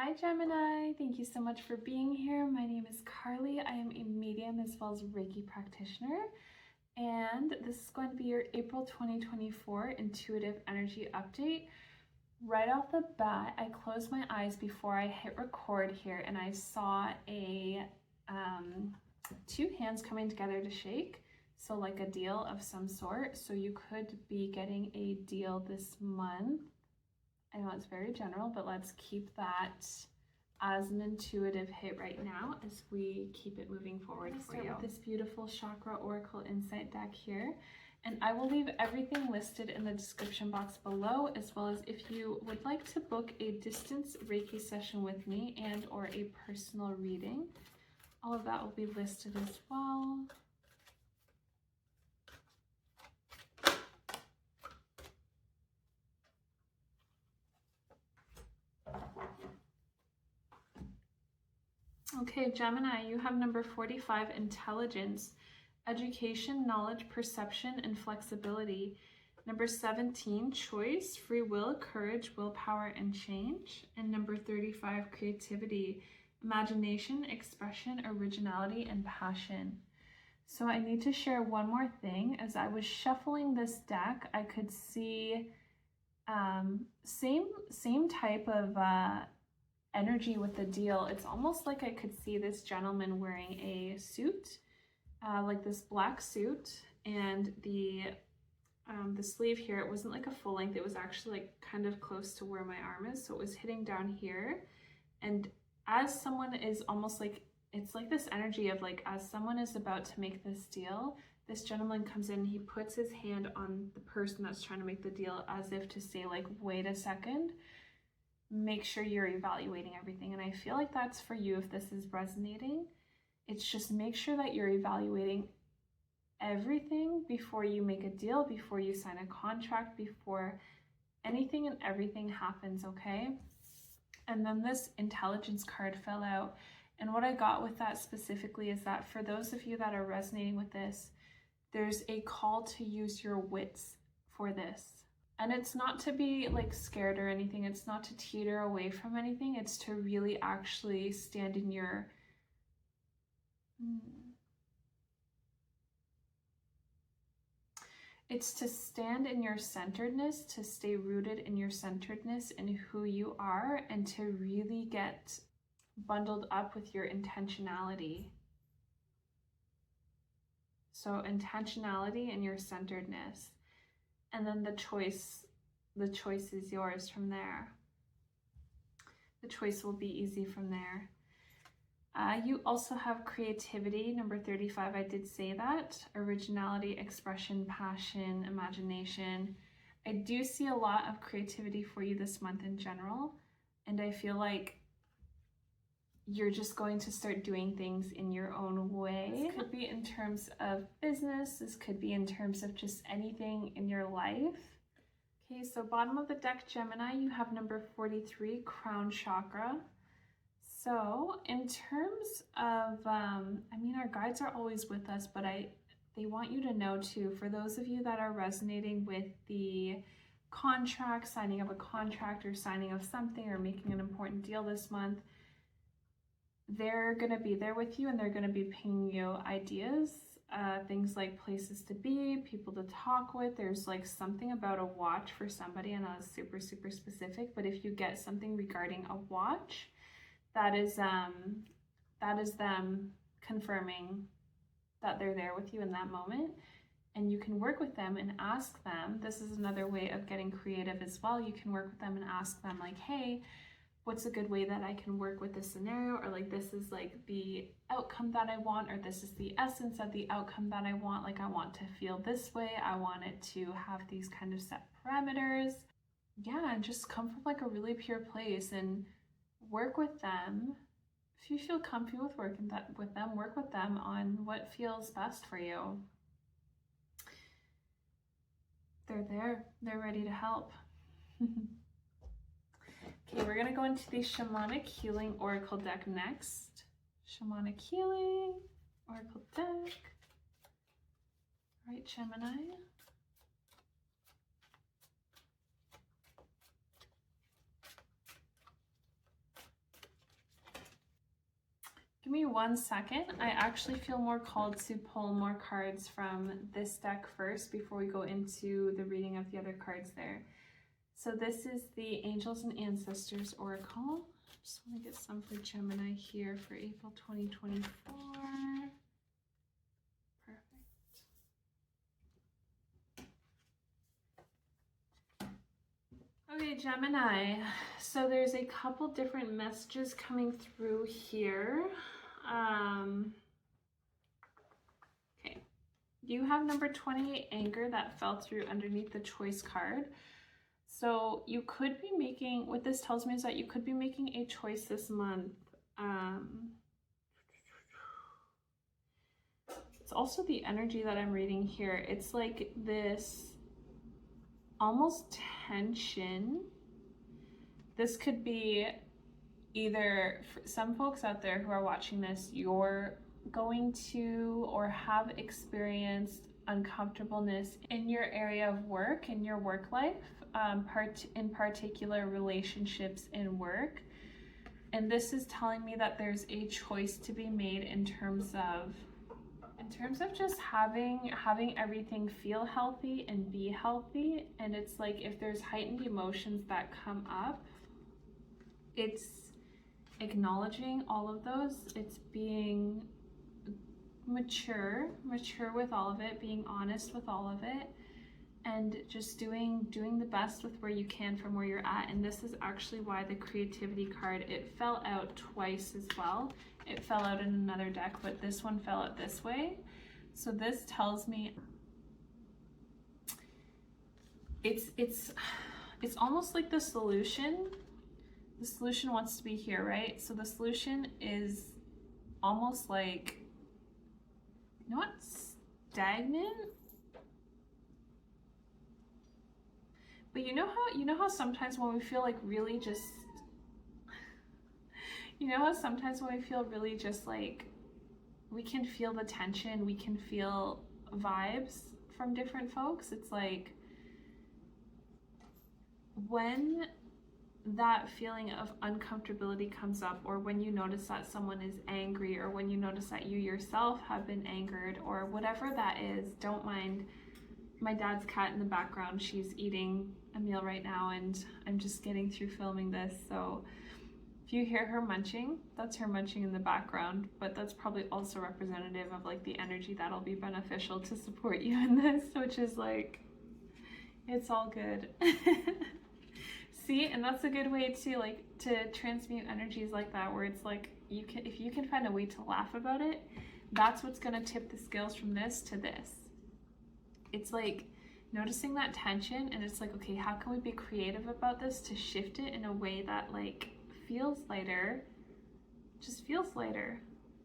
Hi Gemini, thank you so much for being here. My name is Carly. I am a medium as well as Reiki practitioner, and this is going to be your April 2024 intuitive energy update. Right off the bat, I closed my eyes before I hit record here, and I saw two hands coming together to shake, so like a deal of some sort. So you could be getting a deal this month. I know it's very general, but let's keep that as an intuitive hit right now as we keep it moving forward for you. With this beautiful Chakra Oracle Insight deck here, and I will leave everything listed in the description box below, as well as if you would like to book a distance Reiki session with me and or a personal reading, all of that will be listed as well. Okay, Gemini, you have number 45, intelligence, education, knowledge, perception, and flexibility. Number 17, choice, free will, courage, willpower, and change. And number 35, creativity, imagination, expression, originality, and passion. So I need to share one more thing. As I was shuffling this deck, I could see same type of energy with the deal. It's almost like I could see this gentleman wearing a suit, like this black suit, and the sleeve here, it wasn't like a full length, it was actually like kind of close to where my arm is, so it was hitting down here. And as someone is almost like, it's like this energy of like, as someone is about to make this deal, this gentleman comes in, he puts his hand on the person that's trying to make the deal, as if to say like, wait a second, make sure you're evaluating everything. And I feel like that's for you if this is resonating. It's just make sure that you're evaluating everything before you make a deal, before you sign a contract, before anything and everything happens, okay? And then this intelligence card fell out. And what I got with that specifically is that for those of you that are resonating with this, there's a call to use your wits for this. And it's not to be like scared or anything. It's not to teeter away from anything. It's to really actually stand in your it's to stand in your centeredness, to stay rooted in your centeredness and who you are, and to really get bundled up with your intentionality. So intentionality and your centeredness. And then the choice is yours from there. The choice will be easy from there. You also have creativity, number 35, I did say that. Originality, expression, passion, imagination. I do see a lot of creativity for you this month in general, and I feel like you're just going to start doing things in your own way. This could be in terms of business, this could be in terms of just anything in your life. Okay, so bottom of the deck, Gemini, you have number 43, crown chakra. So in terms of, I mean, our guides are always with us, but they want you to know too, for those of you that are resonating with the contract, signing of a contract or signing of something or making an important deal this month, they're going to be there with you, and they're going to be pinging you ideas, things like places to be, people to talk with. There's like something about a watch for somebody, and that's super, super specific. But if you get something regarding a watch, that is them confirming that they're there with you in that moment. And you can work with them and ask them. This is another way of getting creative as well. You can work with them and ask them like, hey, what's a good way that I can work with this scenario? Or like, this is like the outcome that I want, or this is the essence of the outcome that I want. Like, I want to feel this way. I want it to have these kind of set parameters. Yeah, and just come from like a really pure place and work with them. If you feel comfy with working with them, work with them on what feels best for you. They're there. They're ready to help. Okay, we're going to go into the Shamanic Healing Oracle deck next. Shamanic Healing Oracle deck. All right, Gemini. me 1 second. I actually feel more called to pull more cards from this deck first before we go into the reading of the other cards there. So this is the Angels and Ancestors Oracle. Just want to get some for Gemini here for April 2024. Perfect. Okay, Gemini. So there's a couple different messages coming through here. Okay. You have number 28, anger, that fell through underneath the choice card. So you could be making, what this tells me is that you could be making a choice this month. It's also the energy that I'm reading here. It's like this almost tension. This could be either, for some folks out there who are watching this, you're going to or have experienced uncomfortableness in your area of work, in your work life, in particular relationships in work. And this is telling me that there's a choice to be made in terms of just having everything feel healthy and be healthy. And it's like, if there's heightened emotions that come up, it's acknowledging all of those. It's being mature with all of it, being honest with all of it, and just doing the best with where you can from where you're at. And this is actually why the creativity card, it fell out twice as well. It fell out in another deck, but this one fell out this way. So this tells me it's almost like the solution wants to be here, right? So the solution is almost like, you know what, stagnant. But you know how sometimes when we feel like really just, you know how sometimes when we feel really just like, we can feel the tension, we can feel vibes from different folks. It's like, when that feeling of uncomfortability comes up, or when you notice that someone is angry, or when you notice that you yourself have been angered, or whatever that is, don't mind my dad's cat in the background. She's eating a meal right now, and I'm just getting through filming this, so if you hear her munching, that's her munching in the background, but that's probably also representative of like the energy that'll be beneficial to support you in this, which is like, it's all good. See, and that's a good way to transmute energies like that, where it's like, if you can find a way to laugh about it, that's what's going to tip the scales from this to this. It's like noticing that tension, and it's like, okay, how can we be creative about this to shift it in a way that like feels lighter, just feels lighter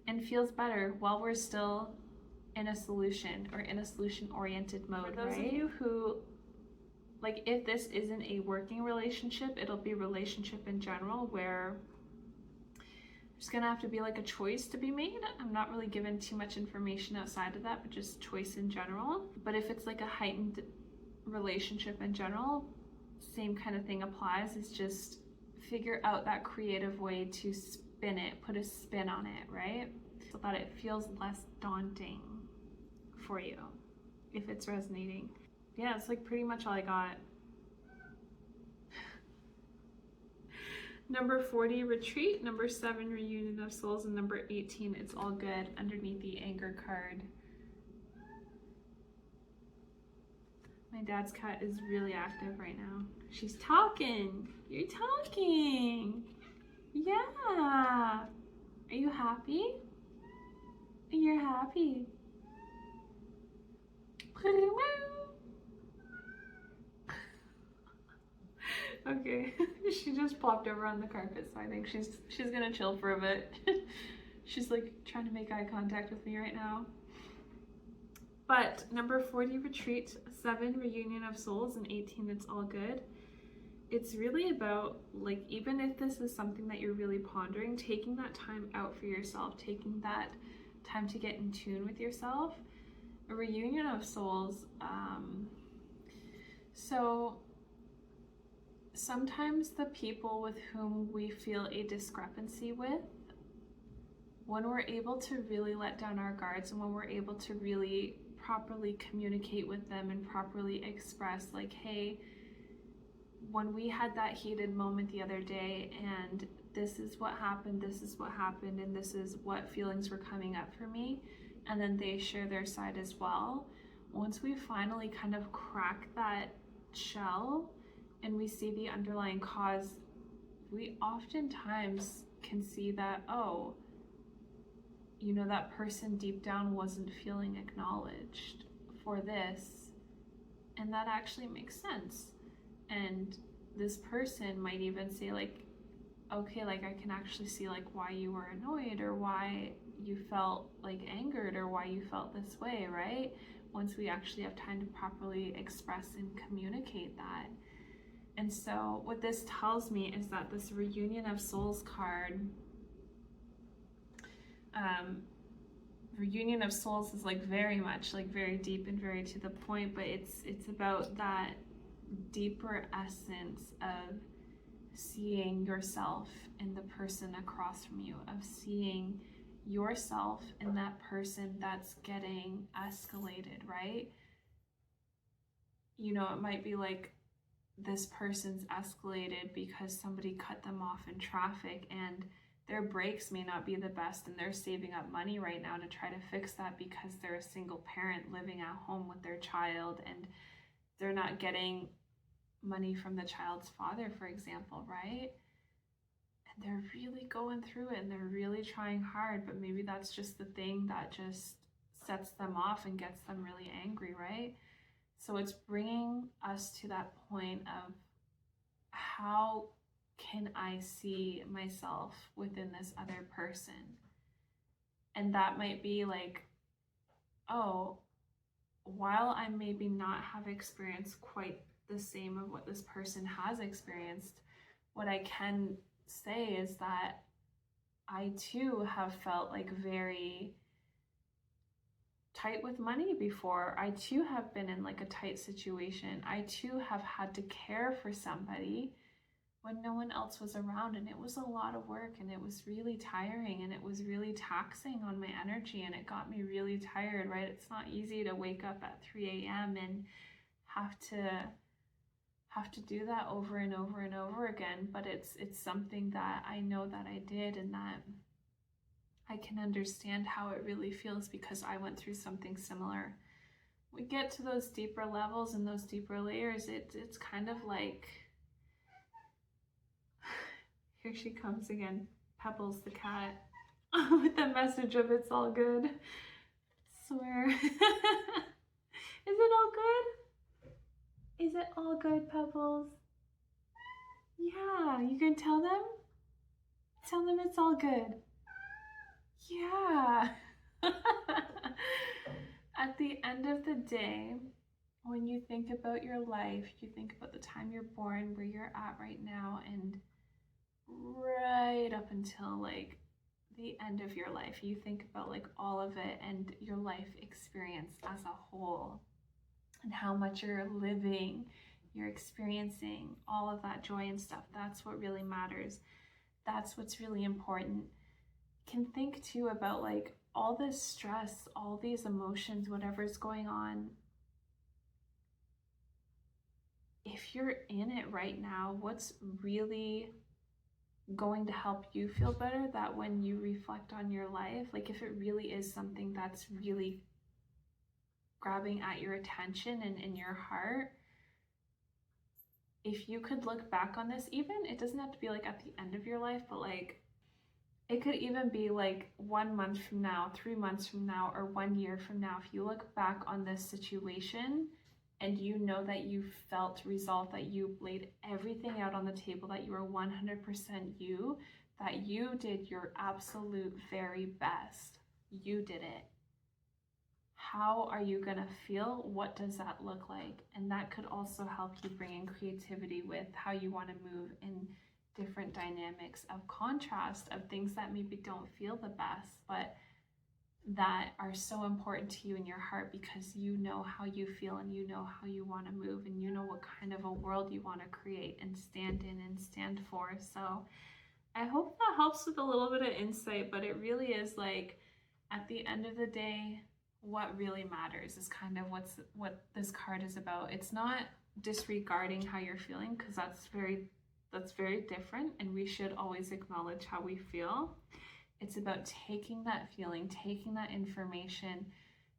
and feels better, while we're still in a solution, or in a solution oriented mode. For those of you who, like, if this isn't a working relationship, it'll be relationship in general, where there's gonna have to be like a choice to be made. I'm not really given too much information outside of that, but just choice in general. But if it's like a heightened relationship in general, same kind of thing applies. It's just figure out that creative way to spin it, put a spin on it, right? So that it feels less daunting for you, if it's resonating. Yeah, it's like pretty much all I got. Number 40, retreat. Number 7, reunion of souls. And number 18, it's all good, underneath the anger card. My dad's cat is really active right now. She's talking. You're talking. Yeah. Are you happy? You're happy. Okay, she just plopped over on the carpet, so I think she's gonna chill for a bit. She's like trying to make eye contact with me right now. But number 40, retreat, 7, reunion of souls, and 18, it's all good. It's really about, like, even if this is something that you're really pondering, taking that time out for yourself, taking that time to get in tune with yourself. A reunion of souls, so sometimes the people with whom we feel a discrepancy with, when we're able to really let down our guards, and when we're able to really properly communicate with them and properly express, like, hey, when we had that heated moment the other day, and this is what happened, and this is what feelings were coming up for me, and then they share their side as well. Once we finally kind of crack that shell and we see the underlying cause, we oftentimes can see that, oh, you know, that person deep down wasn't feeling acknowledged for this, and that actually makes sense. And this person might even say, like, okay, like, I can actually see, like, why you were annoyed, or why you felt, like, angered, or why you felt this way, right? Once we actually have time to properly express and communicate that. And so what this tells me is that this Reunion of Souls card, Reunion of Souls is like very much like very deep and very to the point, but it's about that deeper essence of seeing yourself in the person across from you, of seeing yourself in that person that's getting escalated, right? You know, it might be like this person's escalated because somebody cut them off in traffic, and their brakes may not be the best, and they're saving up money right now to try to fix that because they're a single parent living at home with their child, and they're not getting money from the child's father, for example, right? And they're really going through it, and they're really trying hard, but maybe that's just the thing that just sets them off and gets them really angry, right? So it's bringing us to that point of, how can I see myself within this other person? And that might be like, oh, while I maybe not have experienced quite the same of what this person has experienced, what I can say is that I too have felt like very tight with money before. I too have been in like a tight situation. I too have had to care for somebody when no one else was around, and it was a lot of work, and it was really tiring, and it was really taxing on my energy, and it got me really tired, right? It's not easy to wake up at 3 a.m. and have to do that over and over and over again, but it's something that I know that I did, and that I can understand how it really feels because I went through something similar. We get to those deeper levels and those deeper layers, it's kind of like, here she comes again, Pebbles the cat, with the message of it's all good. I swear. Is it all good? Is it all good, Pebbles? Yeah, you can tell them? Tell them it's all good. Yeah. At the end of the day, when you think about your life, you think about the time you're born, where you're at right now, and right up until like the end of your life, you think about like all of it and your life experience as a whole, and how much you're living, you're experiencing all of that joy and stuff. That's what really matters. That's what's really important. Can think too about like all this stress, all these emotions, whatever's going on. If you're in it right now, what's really going to help you feel better, that when you reflect on your life, like if it really is something that's really grabbing at your attention and in your heart, if you could look back on this, even, it doesn't have to be like at the end of your life, but like it could even be like 1 month from now, 3 months from now, or 1 year from now. If you look back on this situation and you know that you felt resolved, that you laid everything out on the table, that you were 100% you, that you did your absolute very best, you did it. How are you gonna feel? What does that look like? And that could also help you bring in creativity with how you want to move in different dynamics of contrast, of things that maybe don't feel the best, but that are so important to you in your heart, because you know how you feel, and you know how you want to move, and you know what kind of a world you want to create and stand in and stand for. So I hope that helps with a little bit of insight, but it really is like, at the end of the day, what really matters is kind of what this card is about. It's not disregarding how you're feeling, because that's very different, and we should always acknowledge how we feel. It's about taking that feeling, taking that information,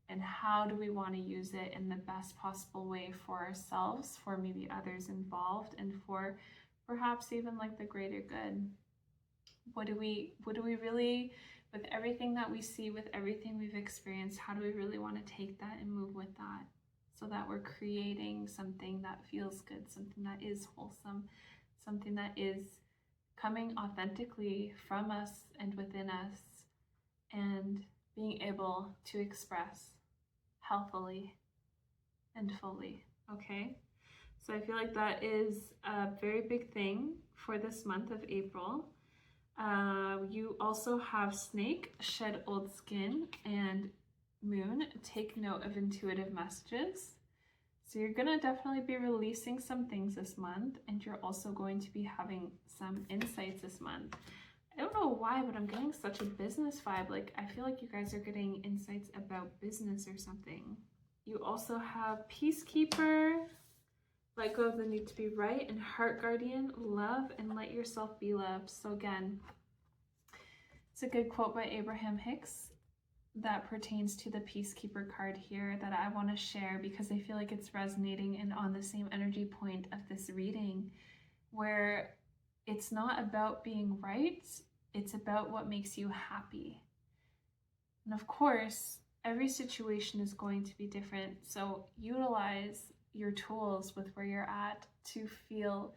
and how do we want to use it in the best possible way for ourselves, for maybe others involved, and for perhaps even like the greater good. What do we really, with everything that we see, with everything we've experienced, how do we really want to take that and move with that, so that we're creating something that feels good, something that is wholesome, something that is coming authentically from us and within us, and being able to express healthily and fully, okay? So I feel like that is a very big thing for this month of April. You also have Snake, Shed Old Skin, and Moon, Take Note of Intuitive Messages. So you're going to definitely be releasing some things this month, and you're also going to be having some insights this month. I don't know why, but I'm getting such a business vibe. Like, I feel like you guys are getting insights about business or something. You also have Peacekeeper, Let Go of the Need to Be Right, and Heart Guardian, Love and Let Yourself Be Loved. So again, it's a good quote by Abraham Hicks that pertains to the Peacekeeper card here that I want to share, because I feel like it's resonating and on the same energy point of this reading, where it's not about being right, it's about what makes you happy. And of course, every situation is going to be different, so utilize your tools with where you're at to feel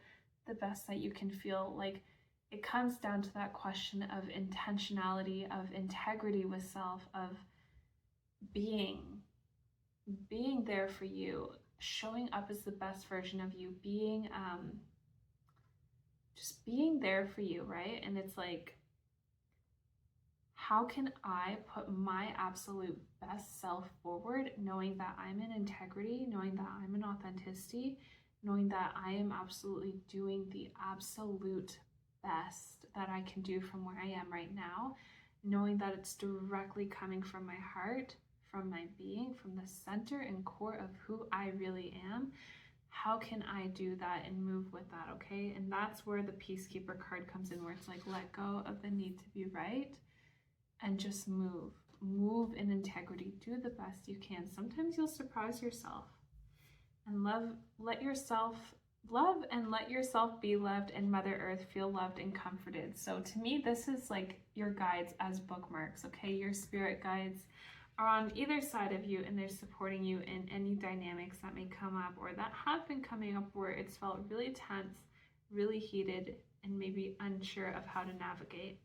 the best that you can feel. Like, it comes down to that question of intentionality, of integrity with self, of being there for you, showing up as the best version of you, being just being there for you, right? And it's like, how can I put my absolute best self forward, knowing that I'm in integrity, knowing that I'm in authenticity, knowing that I am absolutely doing the absolute best that I can do from where I am right now, knowing that it's directly coming from my heart, from my being, from the center and core of who I really am. How can I do that and move with that, okay? And that's where the Peacekeeper card comes in, where it's like, let go of the need to be right and just move in integrity, do the best you can. Sometimes you'll surprise yourself, and love and let yourself be loved, and Mother Earth feel loved and comforted. So to me, this is like your guides as bookmarks, okay? Your spirit guides are on either side of you, and they're supporting you in any dynamics that may come up or that have been coming up where it's felt really tense, really heated, and maybe unsure of how to navigate.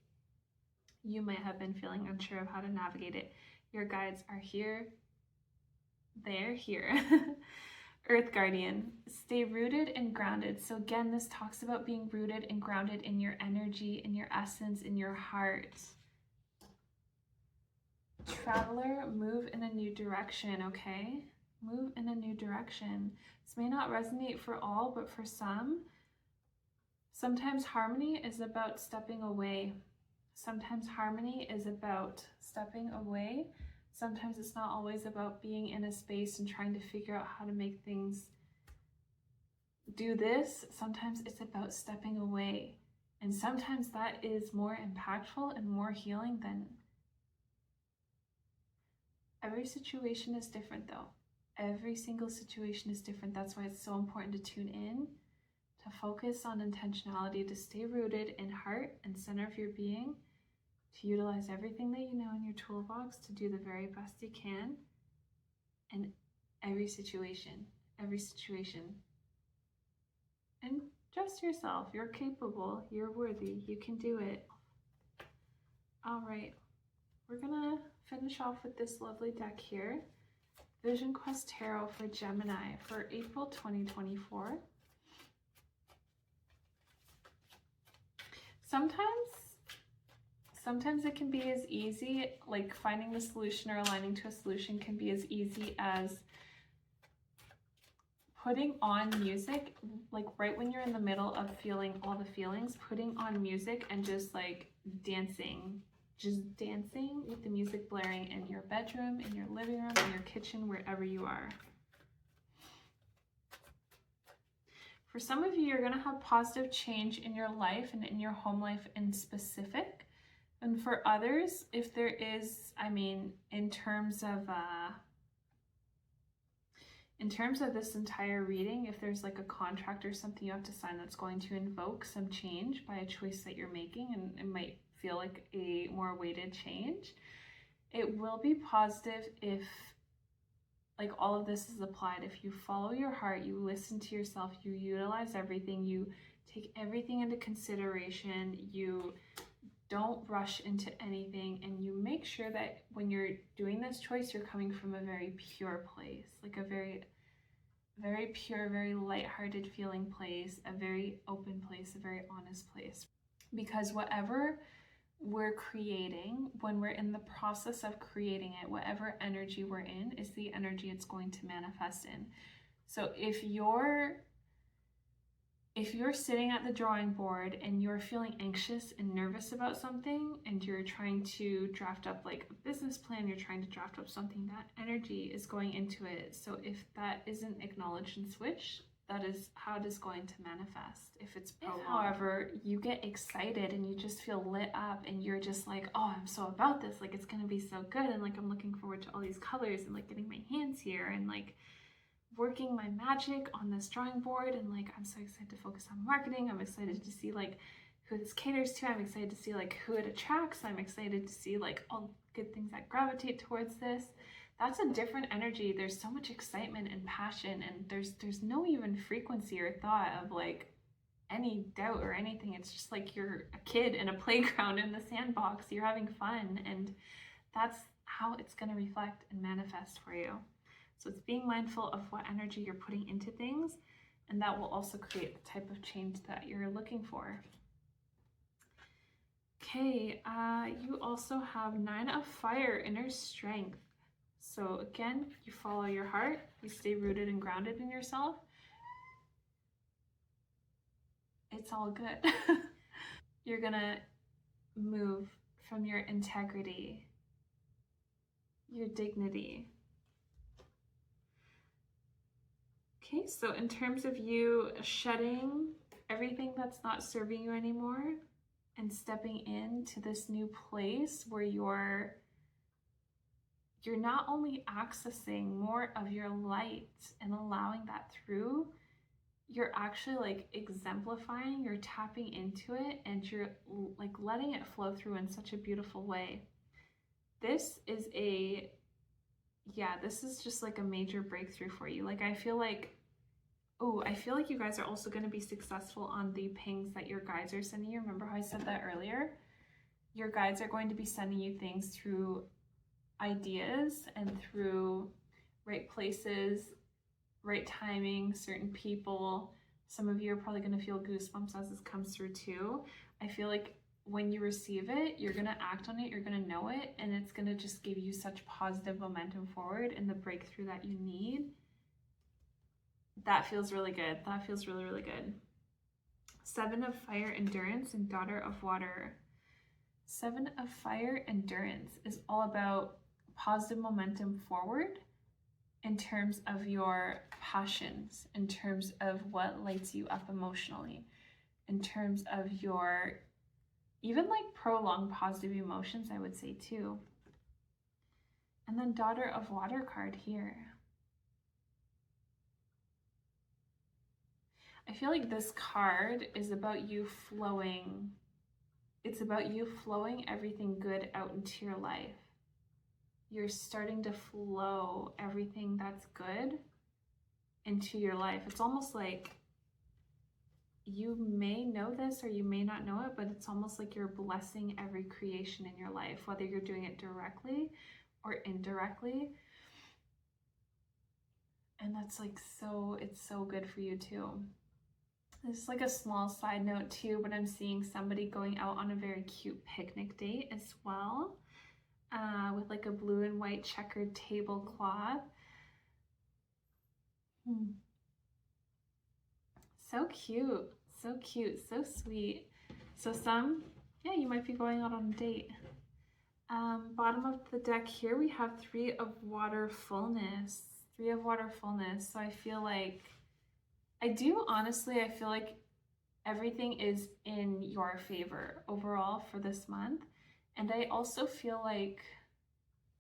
You might have been feeling unsure of how to navigate it. Your guides are here. They're here. Earth Guardian, stay rooted and grounded. So again, this talks about being rooted and grounded in your energy, in your essence, in your heart. Traveler, move in a new direction, okay? Move in a new direction. This may not resonate for all, but for some, sometimes harmony is about stepping away. Sometimes harmony is about stepping away. Sometimes it's not always about being in a space and trying to figure out how to make things do this. Sometimes it's about stepping away. And sometimes that is more impactful and more healing than... Every situation is different though. Every single situation is different. That's why it's so important to tune in, to focus on intentionality, to stay rooted in heart and center of your being, to utilize everything that you know in your toolbox to do the very best you can in every situation. And trust yourself. You're capable. You're worthy. You can do it. All right. We're gonna finish off with this lovely deck here. Vision Quest Tarot for Gemini for April 2024. Sometimes it can be as easy, like finding the solution or aligning to a solution can be as easy as putting on music, like right when you're in the middle of feeling all the feelings, putting on music and just like dancing, just dancing with the music blaring in your bedroom, in your living room, in your kitchen, wherever you are. For some of you, you're going to have positive change in your life and in your home life in specific. And for others, if there is, I mean, in terms of this entire reading, if there's like a contract or something you have to sign that's going to invoke some change by a choice that you're making, and it might feel like a more weighted change, it will be positive if like all of this is applied. If you follow your heart, you listen to yourself, you utilize everything, you take everything into consideration, you don't rush into anything, and you make sure that when you're doing this choice, you're coming from a very pure place, like a very, very pure, very lighthearted feeling place, a very open place, a very honest place. Because whatever we're creating, when we're in the process of creating it, whatever energy we're in is the energy it's going to manifest in. So if you're sitting at the drawing board and you're feeling anxious and nervous about something, and you're trying to draft up like a business plan, you're trying to draft up something, that energy is going into it. So if that isn't acknowledged and switched, that is how it is going to manifest. If it's prolonged. However, you get excited and you just feel lit up and you're just like, oh, I'm so about this, like it's gonna be so good, and like I'm looking forward to all these colors and like getting my hands here and like working my magic on this drawing board, and like I'm so excited to focus on marketing. I'm excited to see like who this caters to. I'm excited to see like who it attracts. I'm excited to see like all good things that gravitate towards this. That's a different energy. There's so much excitement and passion, and there's no even frequency or thought of like any doubt or anything. It's just like you're a kid in a playground in the sandbox. You're having fun, and that's how it's going to reflect and manifest for you. So it's being mindful of what energy you're putting into things, and that will also create the type of change that you're looking for. Okay, you also have 9 of Fire, inner strength. So again, you follow your heart, you stay rooted and grounded in yourself. It's all good. You're gonna move from your integrity, your dignity. Okay, so in terms of you shedding everything that's not serving you anymore and stepping into this new place where you're not only accessing more of your light and allowing that through, you're actually like exemplifying, you're tapping into it, and you're like letting it flow through in such a beautiful way. This is just like a major breakthrough for you. Like I feel like you guys are also going to be successful on the pings that your guides are sending you. Remember how I said that earlier? Your guides are going to be sending you things through ideas and through right places, right timing, certain people. Some of you are probably going to feel goosebumps as this comes through too. I feel like when you receive it, you're going to act on it, you're going to know it, and it's going to just give you such positive momentum forward and the breakthrough that you need. That feels really good. That feels really, really good. 7 of Fire, endurance, and Daughter of Water. 7 of Fire, endurance is all about positive momentum forward in terms of your passions, in terms of what lights you up emotionally, in terms of your even like prolonged positive emotions, I would say too. And then Daughter of Water card here. I feel like this card is about you flowing. It's about you flowing everything good out into your life. You're starting to flow everything that's good into your life. It's almost like you may know this or you may not know it, but it's almost like you're blessing every creation in your life, whether you're doing it directly or indirectly. And that's like it's so good for you too. This is like a small side note too, but I'm seeing somebody going out on a very cute picnic date as well, with like a blue and white checkered tablecloth. So cute, so sweet. So some, yeah, you might be going out on a date. Bottom of the deck here, we have 3 of water fullness. 3 of water fullness. So I feel like, I feel like everything is in your favor overall for this month. And I also feel like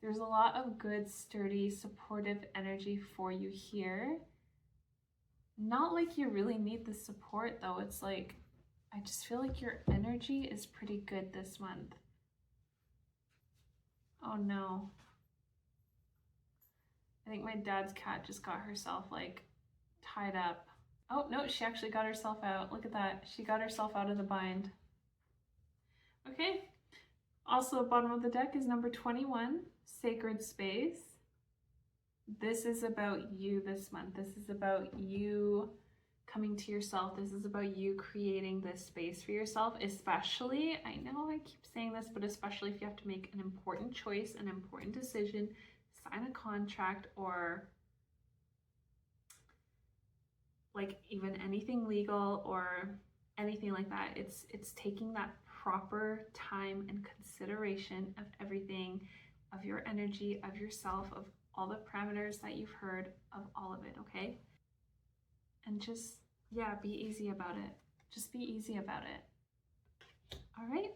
there's a lot of good, sturdy, supportive energy for you here. Not like you really need the support though. It's like, I just feel like your energy is pretty good this month. Oh no. I think my dad's cat just got herself like tied up. Oh no, she actually got herself out. Look at that. She got herself out of the bind. Okay. Also, bottom of the deck is number 21, Sacred Space. This is about you this month. This is about you coming to yourself. This is about you creating this space for yourself, especially, I know I keep saying this, but especially if you have to make an important choice, an important decision, sign a contract, or like even anything legal or anything like that. It's taking that proper time and consideration of everything, of your energy, of yourself, of all the parameters that you've heard, of all of it, okay? And just, yeah, be easy about it. Just be easy about it. All right.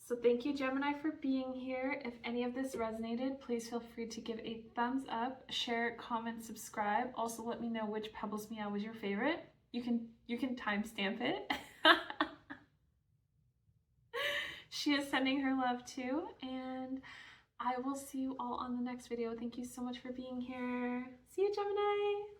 So thank you, Gemini, for being here. If any of this resonated, please feel free to give a thumbs up, share, comment, subscribe. Also, let me know which Pebbles Meow was your favorite. You can timestamp it. She is sending her love too, and I will see you all on the next video. Thank you so much for being here. See you, Gemini.